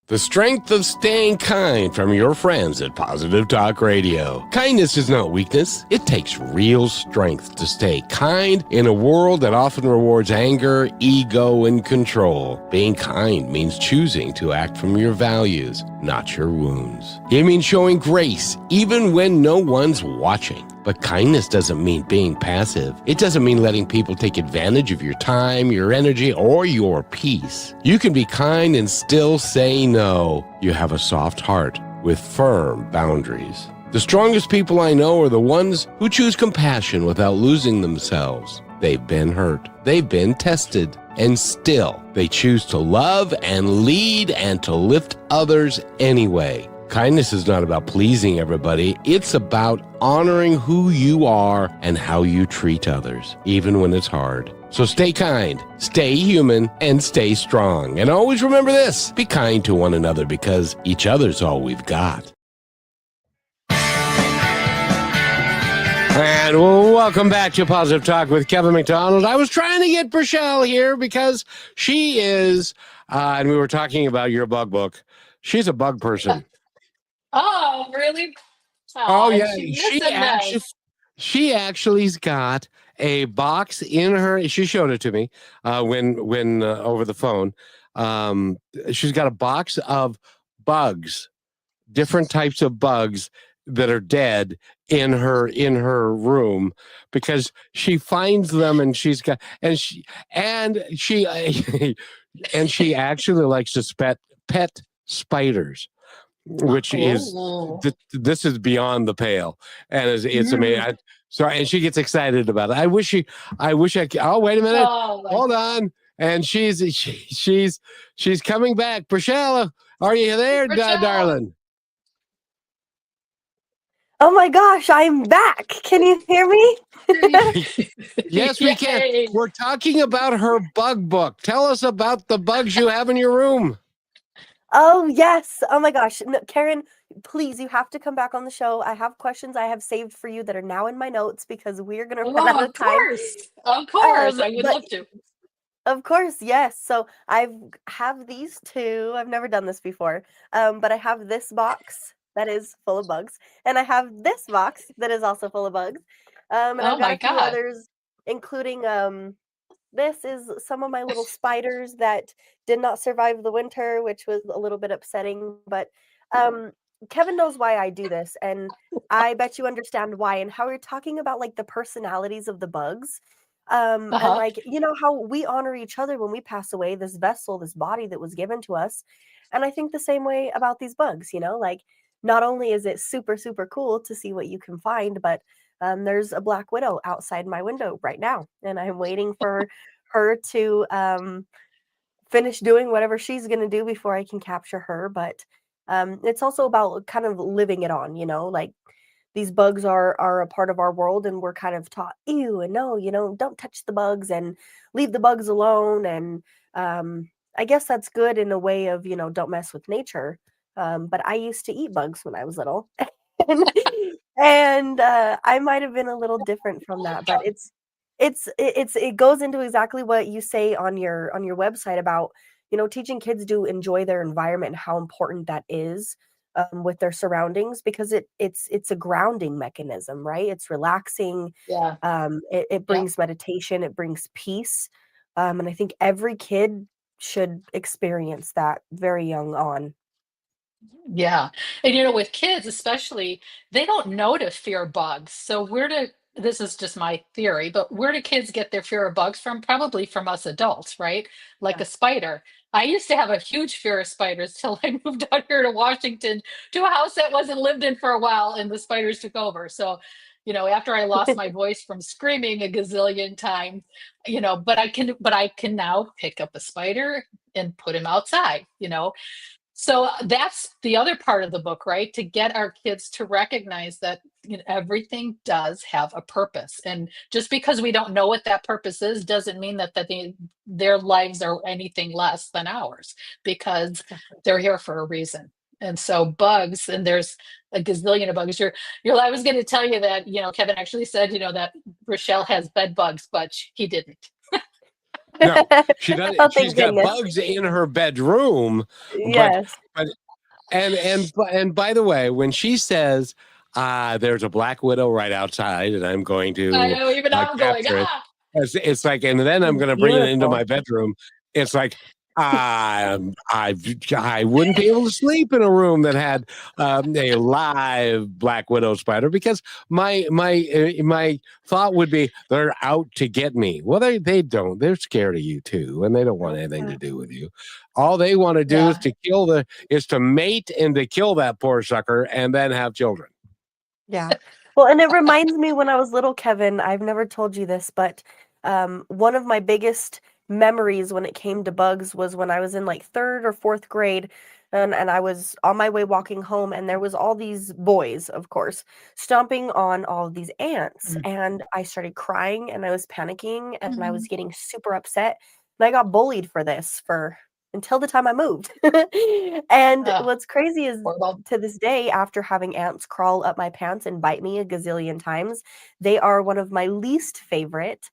The strength of staying kind from your friends at Positive Talk Radio. Kindness is not weakness. It takes real strength to stay kind in a world that often rewards anger, ego, and control. Being kind means choosing to act from your values, not your wounds. It means showing grace even when no one's watching. But kindness doesn't mean being passive. It doesn't mean letting people take advantage of your time, your energy, or your peace. You can be kind and still say no. You have a soft heart with firm boundaries. The strongest people I know are the ones who choose compassion without losing themselves. They've been hurt. They've been tested. And still, they choose to love and lead and to lift others anyway. Kindness is not about pleasing everybody. It's about honoring who you are and how you treat others, even when it's hard. So stay kind, stay human, and stay strong. And always remember this, be kind to one another because each other's all we've got. And welcome back to Positive Talk with Kevin McDonald. I was trying to get Brochelle here because she is, and we were talking about your bug book. She's a bug person. Oh, really? Oh yeah, she actually's got a box in her. She showed it to me when over the phone. She's got a box of bugs, different types of bugs that are dead in her room because she finds them and she and she actually likes to pet spiders, which is this is beyond the pale, and it's amazing. And she gets excited about it. I wish I could. Oh, wait a minute, hold on. And she's coming back. Brochelle, are you there, darling? Oh my gosh, I'm back. Can you hear me? Yes, we can. We're talking about her bug book. Tell us about the bugs you have in your room. Oh, yes. Oh my gosh. No, Karen, please, you have to come back on the show. I have questions I have saved for you that are now in my notes because we're going to run out of time. Of course. I would love to. Of course, yes. So I have these two. I've never done this before, but I have this box that is full of bugs, and I have this box that is also full of bugs. And I've got a few others, including this is some of my little spiders that did not survive the winter, which was a little bit upsetting. But Kevin knows why I do this, and I bet you understand why. And how you're talking about like the personalities of the bugs, and like how we honor each other when we pass away. This vessel, this body that was given to us, and I think the same way about these bugs. Like not only is it super super cool to see what you can find, but there's a black widow outside my window right now, and I'm waiting for her to finish doing whatever she's going to do before I can capture her. But it's also about kind of living it on, like these bugs are a part of our world, and we're kind of taught, ew, and no, don't touch the bugs and leave the bugs alone. And I guess that's good in a way of, don't mess with nature. But I used to eat bugs when I was little. and I might have been a little different from that, but it goes into exactly what you say on your website about, teaching kids to enjoy their environment and how important that is, with their surroundings, because it's a grounding mechanism, right? It's relaxing. Yeah. It brings meditation, it brings peace. And I think every kid should experience that very young on. Yeah. And with kids especially, they don't know to fear bugs. So this is just my theory, but where do kids get their fear of bugs from? Probably from us adults, right? Like Yeah. a spider. I used to have a huge fear of spiders till I moved out here to Washington to a house that wasn't lived in for a while and the spiders took over. So, after I lost my voice from screaming a gazillion times, but I can now pick up a spider and put him outside. So that's the other part of the book, right? To get our kids to recognize that everything does have a purpose. And just because we don't know what that purpose is doesn't mean that their lives are anything less than ours, because they're here for a reason. And so bugs, and there's a gazillion of bugs. I was going to tell you that, Kevin actually said, that Rochelle has bed bugs, but he didn't. No, she doesn't. Oh, She's thank got goodness. bugs in her bedroom, but Yes. but and by the way, when she says, there's a black widow right outside, and I'm going I to know, even I'm going, capture it. It's like, and then I'm It's going to bring it into beautiful. my bedroom. It's like, I wouldn't be able to sleep in a room that had a live black widow spider, because my thought would be they're out to get me. Well, they don't. They're scared of you too, and they don't want anything to do with you. All they want to do yeah. is to mate and to kill that poor sucker and then have children. Yeah. Well, and it reminds me when I was little, Kevin, I've never told you this, but one of my biggest memories when it came to bugs was when I was in like third or fourth grade, and I was on my way walking home, and there was all these boys, of course, stomping on all of these ants. Mm. And I started crying, and I was panicking, and I was Mhm. getting super upset. And I got bullied for this for until the time I moved. And Oh, what's crazy is, horrible. to this day, after having ants crawl up my pants and bite me a gazillion times, they are one of my least favorite.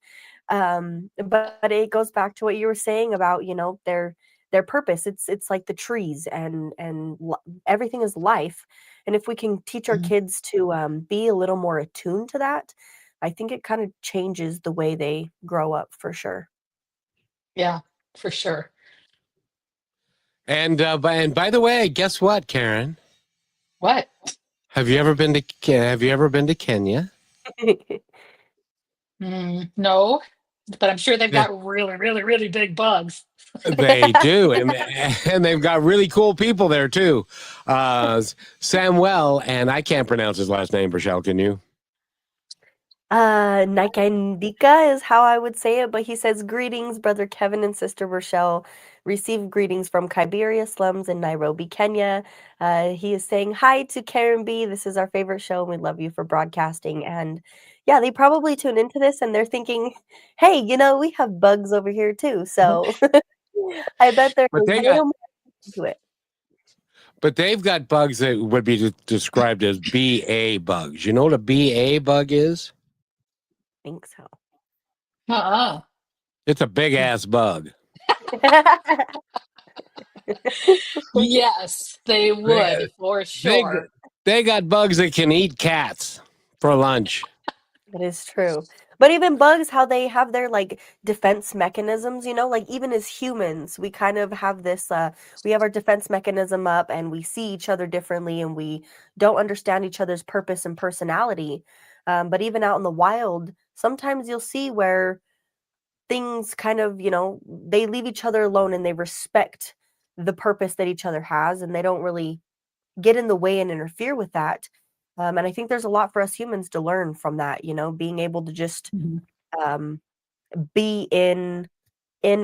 But it goes back to what you were saying about, their purpose. It's like the trees, and everything is life. And if we can teach our Mhm. kids to be a little more attuned to that, I think it kind of changes the way they grow up for sure. Yeah, for sure. And by the way, guess what, Karen? What? Have you ever been to Kenya? No, but I'm sure they've got really, really, really big bugs. They do, and they've got really cool people there too. Samuel, and I can't pronounce his last name. Rochelle, can you? Naikaindika is how I would say it, but he says, "Greetings, brother Kevin and sister Rochelle. Receive greetings from Kiberia slums in Nairobi, Kenya." He is saying hi to Karen B. This is our favorite show, and we love you for broadcasting. And yeah, they probably tune into this and they're thinking, hey, we have bugs over here too. So I bet they're But a they got, little more into it. but they've got bugs that would be described as BA bugs. You know what a BA bug is? I think so. Uh-uh. It's a big ass bug. Yes, they They, would, for they sure. they got bugs that can eat cats for lunch. That is true. But even bugs, how they have their like defense mechanisms, like even as humans, we kind of have this, we have our defense mechanism up, and we see each other differently, and we don't understand each other's purpose and personality. But even out in the wild, sometimes you'll see where things kind of, they leave each other alone and they respect the purpose that each other has, and they don't really get in the way and interfere with that. And I think there's a lot for us humans to learn from that, being able to just Mhm. um, be in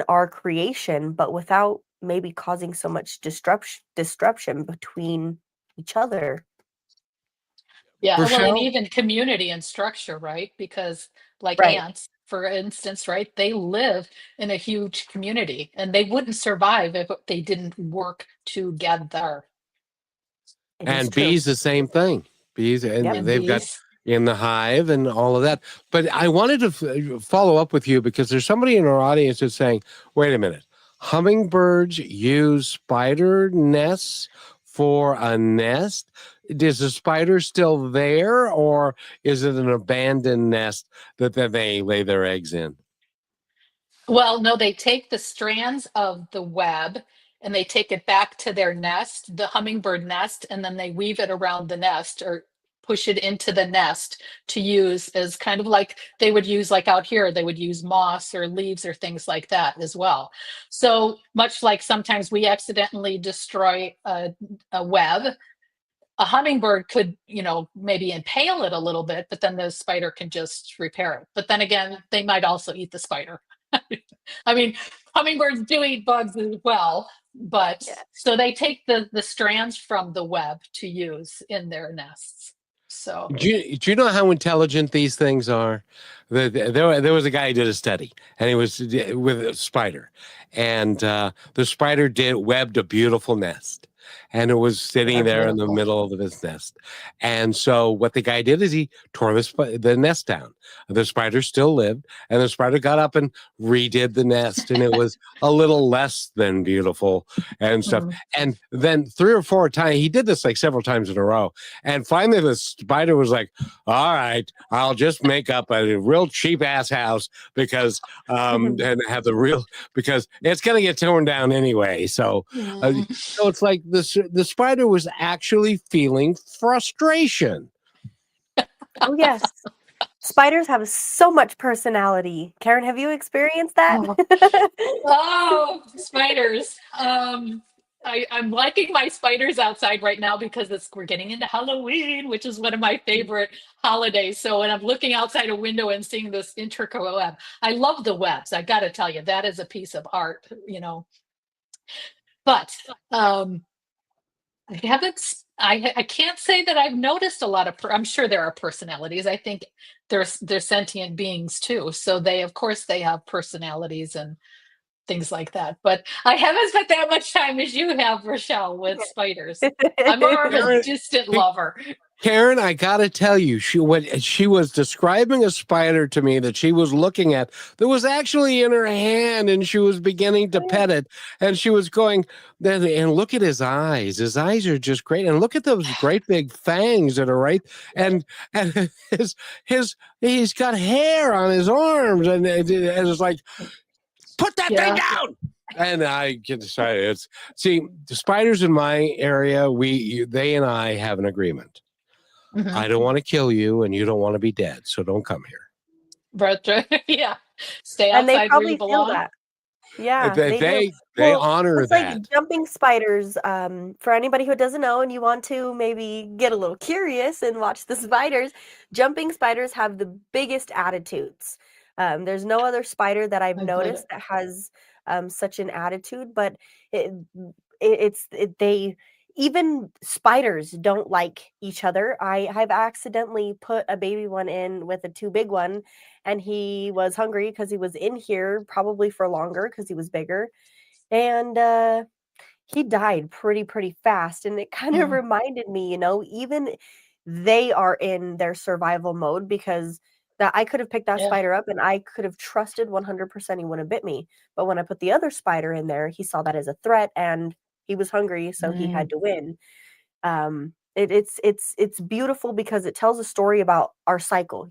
our creation, but without maybe causing so much disruption between each other. Yeah, well, and Rochelle? even community and structure, right? Because like Right. ants, for instance, right? They live in a huge community and they wouldn't survive if they didn't work together. It is And true. bees, the same thing. Bees, and Yep. And they've got bees. in the hive and all of that. But I wanted to follow up with you because there's somebody in our audience that's saying, wait a minute, hummingbirds use spider nests for a nest? Is the spider still there, or is it an abandoned nest that then they lay their eggs in? Well, no, they take the strands of the web and they take it back to their nest, the hummingbird nest, and then they weave it around the nest or push it into the nest to use as kind of like they would use, like out here, they would use moss or leaves or things like that as well. So much like sometimes we accidentally destroy a web, a hummingbird could, maybe impale it a little bit, but then the spider can just repair it. But then again, they might also eat the spider. I mean, hummingbirds do eat bugs as well, but Yeah. so they take the strands from the web to use in their nests. So Do you know how intelligent these things are? There was a guy who did a study, and he was with a spider, and the spider webbed a beautiful nest, and it was sitting they're there in the beautiful. middle of his nest. And so what the guy did is he tore the nest down. The spider still lived, and the spider got up and redid the nest, and it was a little less than beautiful and stuff. Mhm. And then 3 or 4 times, he did this like several times in a row. And finally, the spider was like, "All right, I'll just make up a real cheap ass house because and have the real because it's gonna get torn down anyway." So it's like the spider was actually feeling frustration. Oh, yes. Spiders have so much personality. Karen, have you experienced that? Oh, oh, spiders. I'm liking my spiders outside right now because we're getting into Halloween, which is one of my favorite holidays. So when I'm looking outside a window and seeing this intricate web, I love the webs. I got to tell you, that is a piece of art. But I haven't. I can't say that I've noticed a lot of. I'm sure there are personalities. I think they're sentient beings too. So of course, they have personalities and things like that. But I haven't spent that much time as you have, Rochelle, with spiders. I'm more of a Karen, distant lover. Karen, I gotta tell you, she was describing a spider to me that she was looking at that was actually in her hand, and she was beginning to pet it, and she was going, then and look at his eyes. His eyes are just great, and look at those great big fangs that are right, and he's got hair on his arms, and it's like, put that thing Yeah, down. And I get decided the spiders in my area, they and I have an agreement. mhm. I don't want to kill you, and you don't want to be dead, so don't come here. But yeah, stay And they outside where you probably feel belong. that. Yeah, They they do. they Well, honor it's like that. jumping spiders. For anybody who doesn't know and you want to maybe get a little curious and watch the spiders, jumping spiders have the biggest attitudes. There's no other spider that I've I've heard noticed it. that has such an attitude, but it, they even spiders don't like each other. I have accidentally put a baby one in with a too big one, and he was hungry because he was in here probably for longer because he was bigger, and he died pretty fast. And it kind of Oh, reminded me, even they are in their survival mode, because that I could have picked that yeah, spider up and I could have trusted 100% he wouldn't bit me. But when I put the other spider in there, he saw that as a threat and he was hungry, so he mm, had to win. It's beautiful because it tells a story about our cycle.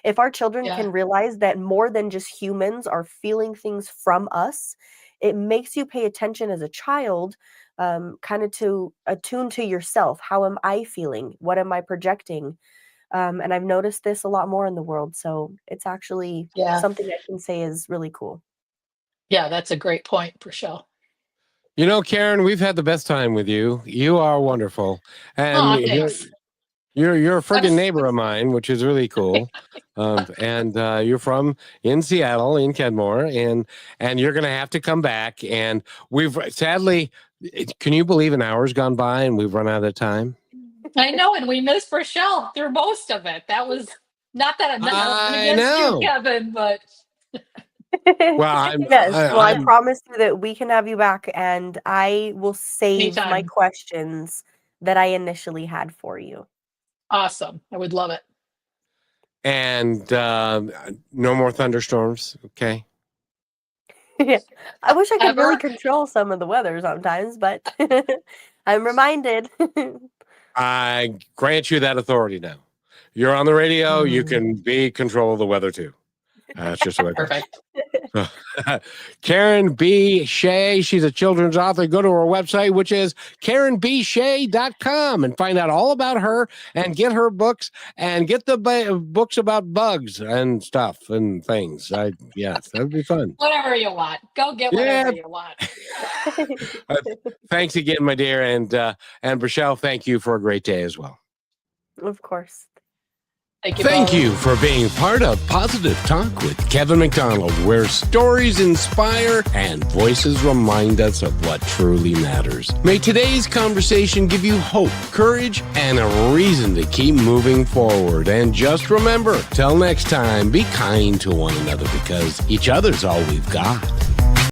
If our children yeah, can realize that more than just humans are feeling things from us, it makes you pay attention as a child, kind of to attune to yourself. How am I feeling? What am I projecting? And I've noticed this a lot more in the world, so it's actually yeah, something I can say is really cool. yeah. That's a great point, Rochelle. Karen, we've had the best time with you. You are wonderful, and Oh, thanks. you're a friggin' That's neighbor of mine, which is really cool. And you're from in Seattle, in Kenmore, and you're gonna have to come back. And we've sadly, can you believe an hour's gone by and we've run out of time? I know, and we missed Rochelle through most of it. That was not that I'm not I against know. you, Kevin, but Well, Yes. Well, I I'm promise you that we can have you back, and I will save my anytime. questions that I initially had for you. Awesome. I would love it. and no more thunderstorms. Okay. Yeah. I wish I could really Ever? control some of the weather sometimes, but I'm reminded. I grant you that authority now. You're on the radio. You can be control of the weather too. That's just the way it goes. Perfect. Karen B. Shea, she's a children's author. Go to her website, which is KarenBShea.com, and find out all about her and get her books and get the books about bugs and stuff and things. Yeah, that'd be fun. Whatever you want. Go get whatever you want. Thanks again, my dear. And Rochelle, thank you for a great day as well. Of course. Thank you. You for being part of Positive Talk with Kevin McDonald, where stories inspire and voices remind us of what truly matters. May today's conversation give you hope, courage, and a reason to keep moving forward. And just remember, till next time, be kind to one another because each other's all we've got.